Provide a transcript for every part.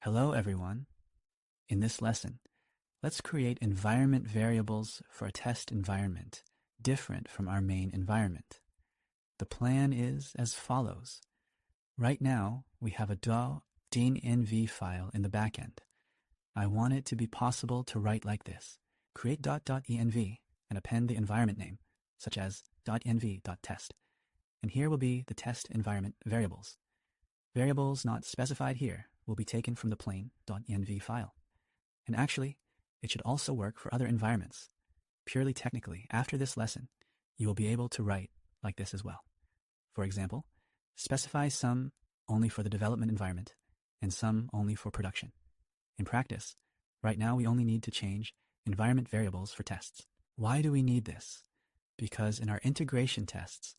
Hello everyone. In this lesson, let's create environment variables for a test environment different from our main environment. The plan is as follows. Right now, we have a .env file in the backend. I want it to be possible to write like this. Create .env and append the environment name, such as .env.test. And here will be the test environment variables. Variables not specified here will be taken from the plain .env file. And actually, it should also work for other environments. Purely technically, after this lesson, you will be able to write like this as well. For example, specify some only for the development environment and some only for production. In practice, right now we only need to change environment variables for tests. Why do we need this? Because in our integration tests,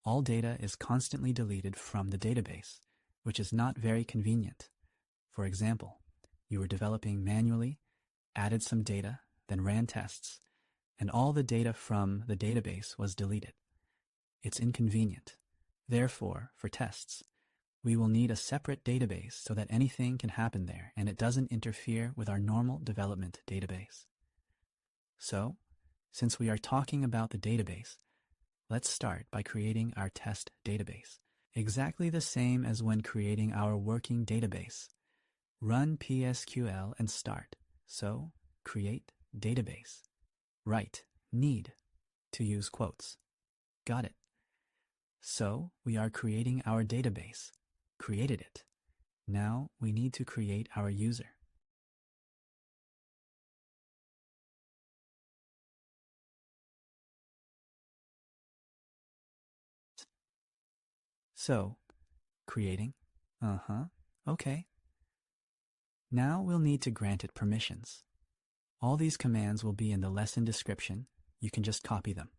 all data is constantly deleted from the database, which is not very convenient. For example, you were developing manually, added some data, then ran tests, and all the data from the database was deleted. It's inconvenient. Therefore, for tests, we will need a separate database so that anything can happen there and it doesn't interfere with our normal development database. So, since we are talking about the database, let's start by creating our test database. Exactly the same as when creating our working database. Run PSQL and start. So, create database. Write need to use quotes. Got it. So, we are creating our database. Created it. Now, we need to create our user. So, creating. Okay. Now we'll need to grant it permissions. All these commands will be in the lesson description. You can just copy them.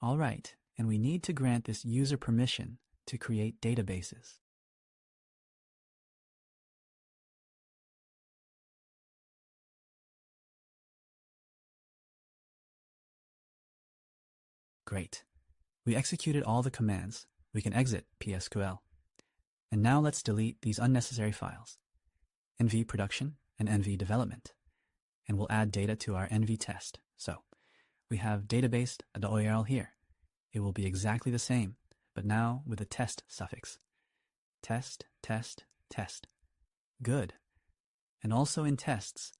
All right, and we need to grant this user permission to create databases. Great. We executed all the commands. We can exit PSQL. And now let's delete these unnecessary files. env production and env development. And we'll add data to our env.test. So we have database.oil here. It will be exactly the same, but now with the test suffix. Test, test, test. Good. And also in tests,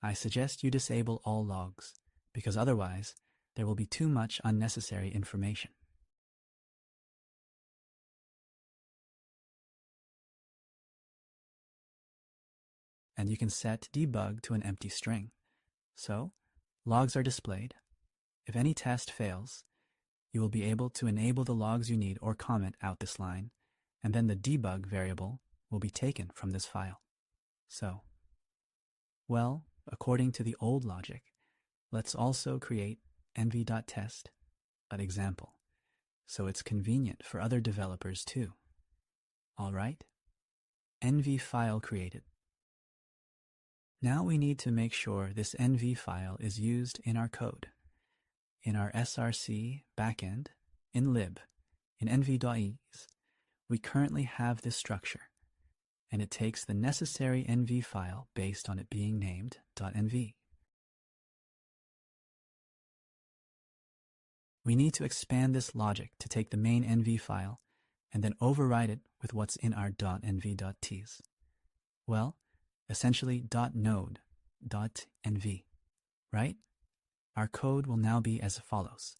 I suggest you disable all logs, because otherwise there will be too much unnecessary information. And you can set debug to an empty string. So, logs are displayed. If any test fails, you will be able to enable the logs you need or comment out this line, and then the debug variable will be taken from this file. So, well, according to the old logic, let's also create env.test, an example, so it's convenient for other developers too. All right, env file created. Now we need to make sure this env file is used in our code. In our src backend, in lib, in env.test, we currently have this structure, and it takes the necessary env file based on it being named .env. We need to expand this logic to take the main env file and then override it with what's in our .env.test. Well, essentially .node.env, right? Our code will now be as follows.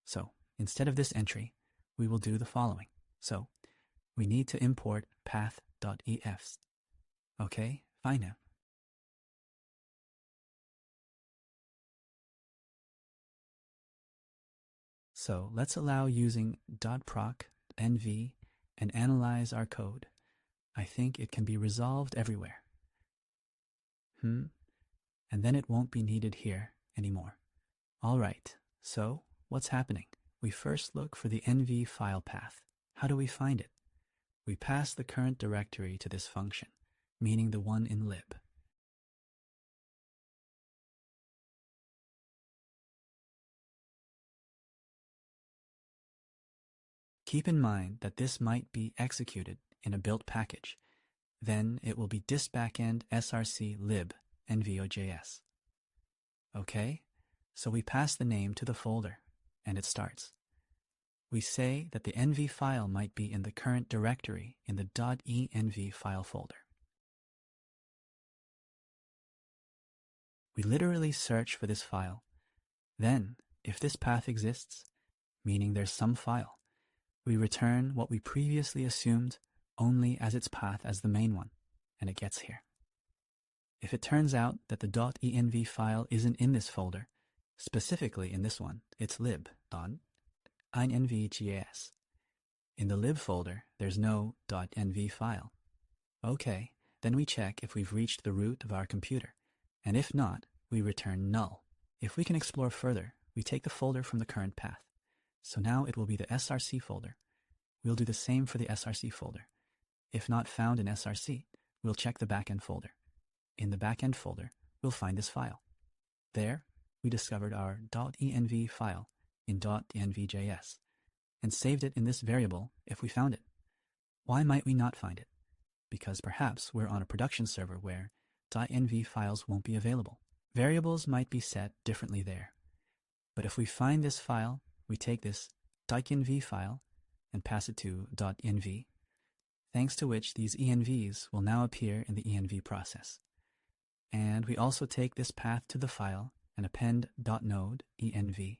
So instead of this entry, we will do the following. So we need to import path.efs. Okay, fine now. So let's allow using .proc env and analyze our code. I think it can be resolved everywhere. And then it won't be needed here anymore. All right, so what's happening? We first look for the env file path. How do we find it? We pass the current directory to this function, meaning the one in lib. Keep in mind that this might be executed in a built package, Then it will be dist backend src lib env.js. Okay, so we pass the name to the folder, and it starts. We say that the env file might be in the current directory in the .env file folder. We literally search for this file. Then, if this path exists, meaning there's some file, we return what we previously assumed only as its path as the main one, and it gets here. If it turns out that the .env file isn't in this folder, specifically in this one, it's lib.env.js. In the lib folder, there's no .env file. Okay, then we check if we've reached the root of our computer, and if not, we return null. If we can explore further, we take the folder from the current path. So now it will be the src folder. We'll do the same for the src folder. If not found in src, we'll check the backend folder. In the backend folder, we'll find this file. There, we discovered our .env file in .env.js and saved it in this variable if we found it. Why might we not find it? Because perhaps we're on a production server where .env files won't be available. Variables might be set differently there. But if we find this file, we take this .env file and pass it to .env, thanks to which these envs will now appear in the env process. And we also take this path to the file and append .node env.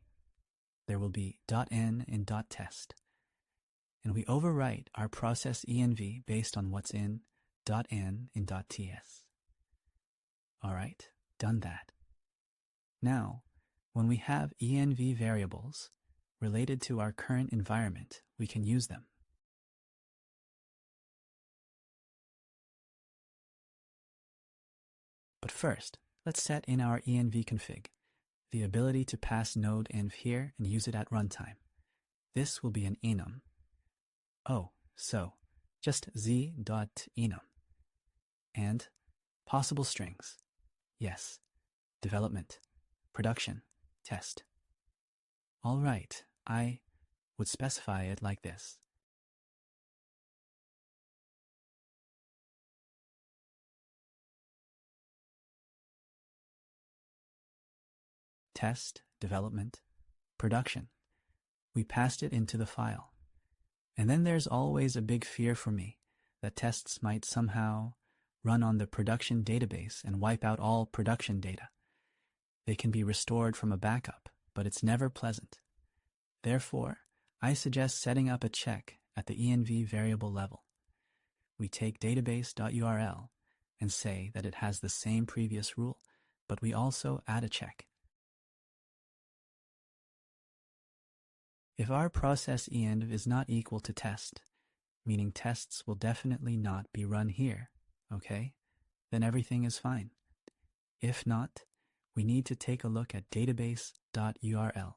There will be .n in .test. And we overwrite our process env based on what's in .n in .ts. All right, done that. Now, when we have env variables related to our current environment, we can use them. But first, let's set in our env config, the ability to pass node env here and use it at runtime. This will be an enum. Oh, so just z.enum. And possible strings. Yes, development, production, test. All right, I would specify it like this. Test, development, production. We passed it into the file. And then there's always a big fear for me that tests might somehow run on the production database and wipe out all production data. They can be restored from a backup, but it's never pleasant. Therefore, I suggest setting up a check at the env variable level. We take database.url and say that it has the same previous rule, but we also add a check. If our process env is not equal to test, meaning tests will definitely not be run here, okay? Then everything is fine. If not, we need to take a look at database.url,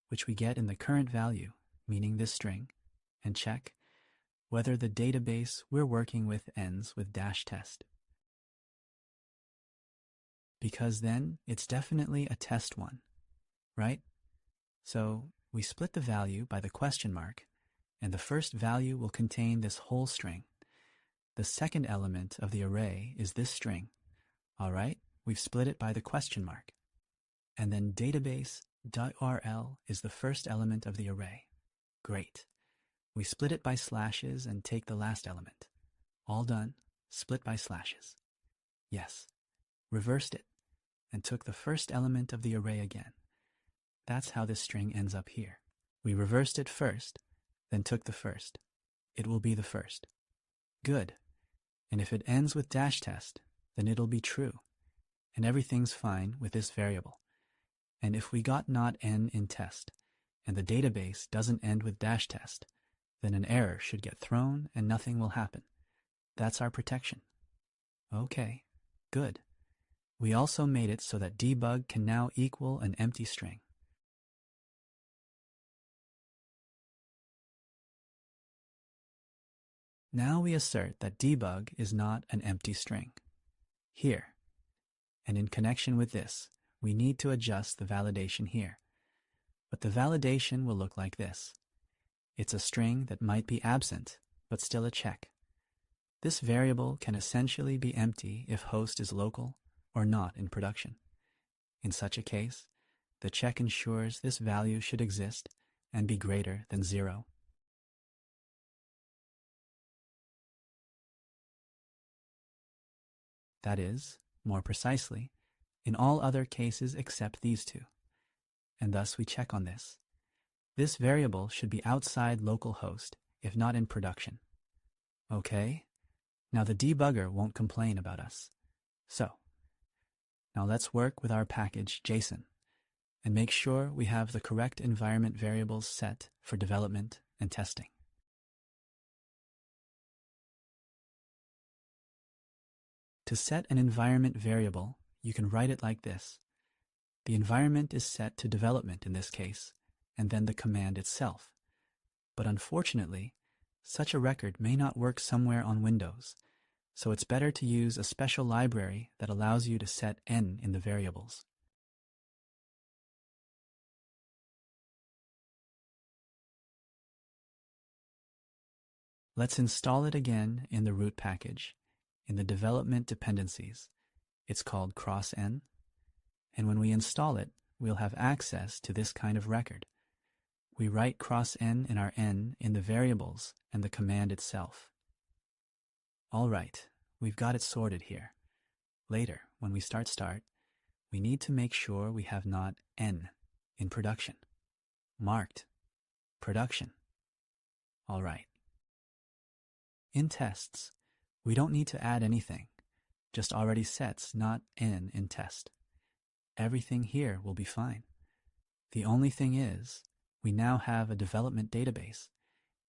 which we get in the current value, meaning this string, and check whether the database we're working with ends with -test. Because then it's definitely a test one, right? So we split the value by the question mark, and the first value will contain this whole string. The second element of the array is this string. All right, we've split it by the question mark. And then database.url is the first element of the array. Great. We split it by slashes and take the last element. All done, split by slashes. Yes, reversed it, and took the first element of the array again. That's how this string ends up here. We reversed it first, then took the first. It will be the first. Good. And if it ends with -test, then it'll be true. And everything's fine with this variable. And if we got not n in test, and the database doesn't end with -test, then an error should get thrown and nothing will happen. That's our protection. Okay, good. We also made it so that debug can now equal an empty string. Now we assert that debug is not an empty string. Here. And in connection with this, we need to adjust the validation here. But the validation will look like this. It's a string that might be absent, but still a check. This variable can essentially be empty if host is local or not in production. In such a case, the check ensures this value should exist and be greater than 0. That is, more precisely, in all other cases except these two. And thus we check on this. This variable should be outside localhost if not in production. Okay, now the debugger won't complain about us. So, now let's work with our package JSON and make sure we have the correct environment variables set for development and testing. To set an environment variable, you can write it like this. The environment is set to development in this case, and then the command itself. But unfortunately, such a record may not work somewhere on Windows, so it's better to use a special library that allows you to set n in the variables. Let's install it again in the root package, in the development dependencies. It's called cross-n, and when we install it, we'll have access to this kind of record. We write cross-n in our n in the variables and the command itself. All right, we've got it sorted here. Later, when we start, we need to make sure we have not n in production. Marked production. All right. In tests, we don't need to add anything, just already sets not n in test. Everything here will be fine. The only thing is, we now have a development database,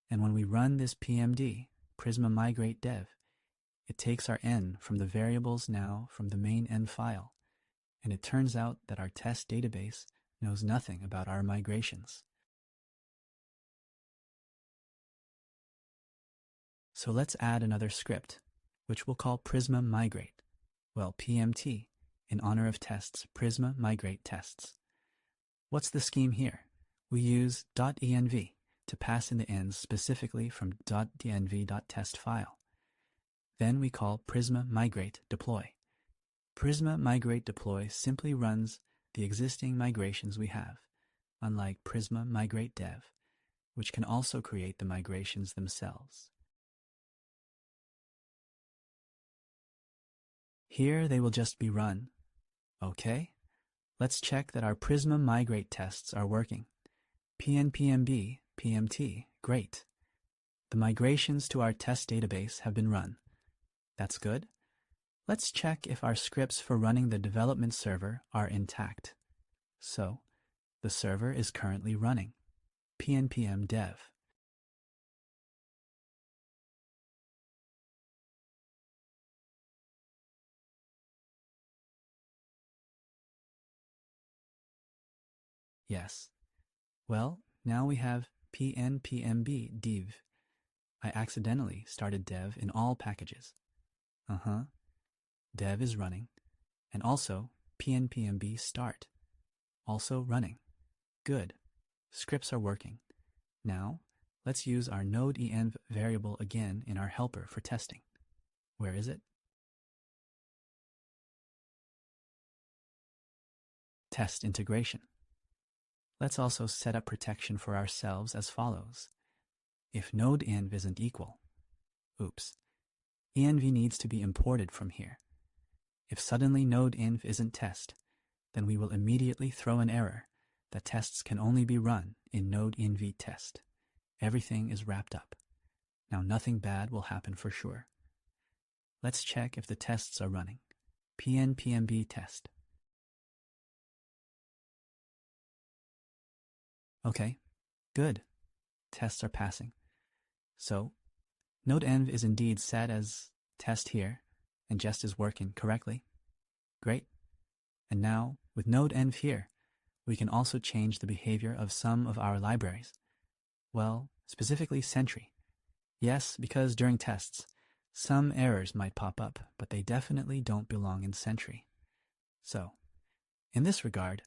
and when we run this PMD, Prisma Migrate Dev, it takes our n from the variables now from the main n file, and it turns out that our test database knows nothing about our migrations. So let's add another script, which we'll call Prisma Migrate, well, PMT, in honor of tests, Prisma Migrate Tests. What's the scheme here? We use .env to pass in the ends specifically from .env.test file. Then we call Prisma Migrate Deploy. Prisma Migrate Deploy simply runs the existing migrations we have, unlike Prisma Migrate Dev, which can also create the migrations themselves. Here they will just be run. Okay, let's check that our Prisma Migrate tests are working. PNPMB, PMT, great. The migrations to our test database have been run. That's good. Let's check if our scripts for running the development server are intact. So, the server is currently running. PNPM dev. Yes. Well, now we have pnpmb div. I accidentally started dev in all packages. Dev is running, and also pnpmb start, also running. Good. Scripts are working. Now, let's use our Node.env variable again in our helper for testing. Where is it? Test integration. Let's also set up protection for ourselves as follows. If Node.env isn't equal, env needs to be imported from here. If suddenly Node.env isn't test, then we will immediately throw an error that tests can only be run in Node.env.test. Everything is wrapped up. Now nothing bad will happen for sure. Let's check if the tests are running. pnpmb test. Okay, good. Tests are passing. So, Node.env is indeed set as test here, and just is working correctly. Great. And now, with Node.env here, we can also change the behavior of some of our libraries. Well, specifically Sentry. Yes, because during tests, some errors might pop up, but they definitely don't belong in Sentry. So, in this regard,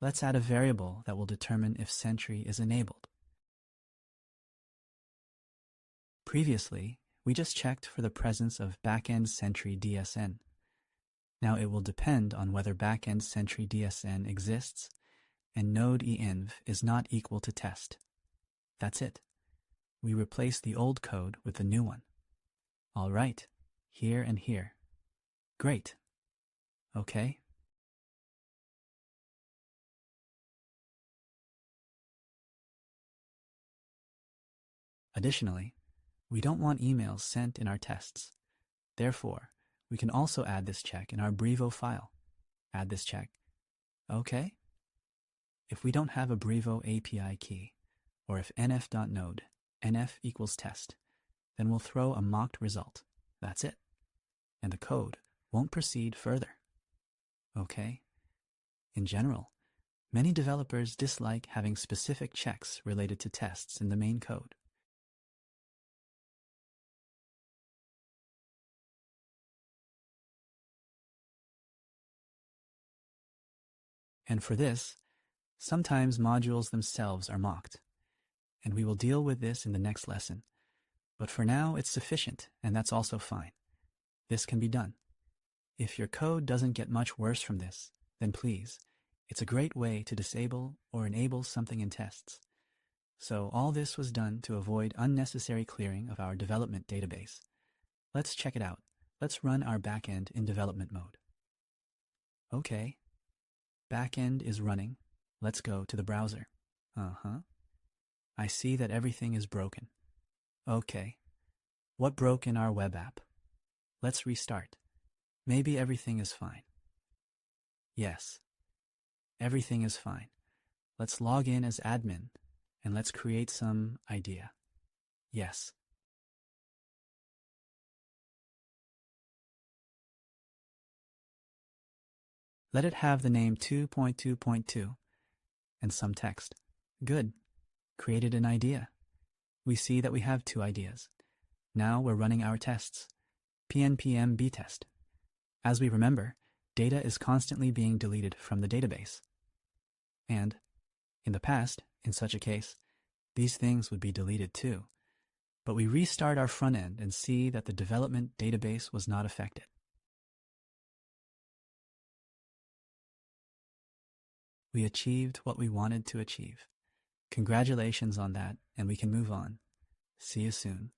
let's add a variable that will determine if Sentry is enabled. Previously, We just checked for the presence of backend Sentry DSN. Now it will depend on whether backend Sentry DSN exists and Node.env is not equal to test. That's it. We replace the old code with the new one. All right, here and here. Great. Okay. Additionally, we don't want emails sent in our tests. Therefore, we can also add this check in our Brevo file. Add this check. Okay. If we don't have a Brevo API key, or if env.node, env equals test, then we'll throw a mocked result. That's it. And the code won't proceed further. Okay. In general, many developers dislike having specific checks related to tests in the main code. And for this, sometimes modules themselves are mocked. And we will deal with this in the next lesson. But for now, it's sufficient, and that's also fine. This can be done. If your code doesn't get much worse from this, then please, it's a great way to disable or enable something in tests. So all this was done to avoid unnecessary clearing of our development database. Let's check it out. Let's run our backend in development mode. Okay, backend is running. Let's go to the browser. I see that everything is broken. Okay, what broke in our web app? Let's restart. Maybe everything is fine. Yes, everything is fine. Let's log in as admin and let's create some idea. Yes. Let it have the name 2.2.2 and some text. Good. Created an idea. We see that we have 2 ideas. Now we're running our tests. PNPM test. As we remember, data is constantly being deleted from the database. And, in the past, in such a case, these things would be deleted too. But we restart our front end and see that the development database was not affected. We achieved what we wanted to achieve. Congratulations on that, and we can move on. See you soon.